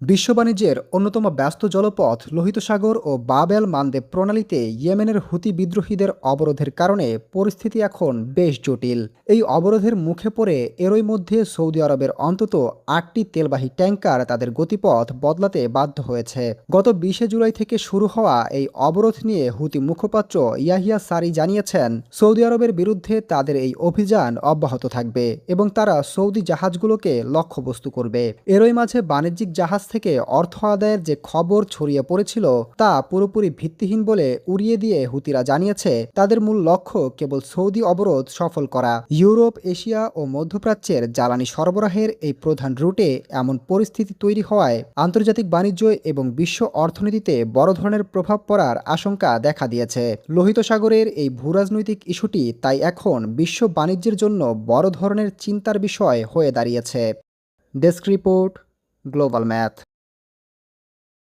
বিশ্ব বাণিজ্যের অন্যতম ব্যস্ত জলপথ লোহিত সাগর ও বাব-এল মানদেব প্রণালীতে ইয়েমেনের হুতি বিদ্রোহীদের অবরোধের কারণে পরিস্থিতি এখন বেশ জটিল। এই অবরোধের মুখে পড়ে এরই মধ্যে সৌদি আরবের অন্তত ৮টি তেলবাহী ট্যাঙ্কার তাদের গতিপথ বদলাতে বাধ্য হয়েছে। গত ২০ জুলাই থেকে শুরু হওয়া এই অবরোধ নিয়ে হুতি মুখপাত্র ইয়াহিয়া সারি জানিয়েছেন, সৌদি আরবের বিরুদ্ধে তাদের এই অভিযান অব্যাহত থাকবে এবং তারা সৌদি জাহাজগুলোকে লক্ষ্যবস্তু করবে। এরই মাঝে বাণিজ্যিক জাহাজ থেকে অর্থ আদায়ের যে খবর ছড়িয়ে পড়েছিল তা পুরোপুরি ভিত্তিহীন বলে উড়িয়ে দিয়ে হুতিরা জানিয়েছে, তাদের মূল লক্ষ্য কেবল সৌদি অবরোধ সফল করা। ইউরোপ, এশিয়া ও মধ্যপ্রাচ্যের জ্বালানি সরবরাহের এই প্রধান রুটে এমন পরিস্থিতি তৈরি হওয়ায় আন্তর্জাতিক বাণিজ্য এবং বিশ্ব অর্থনীতিতে বড় ধরনের প্রভাব পড়ার আশঙ্কা দেখা দিয়েছে। লোহিত সাগরের এই ভূরাজনৈতিক ইস্যুটি তাই এখন বিশ্ব বাণিজ্যের জন্য বড় ধরনের চিন্তার বিষয় হয়ে দাঁড়িয়েছে। Desk report, global math.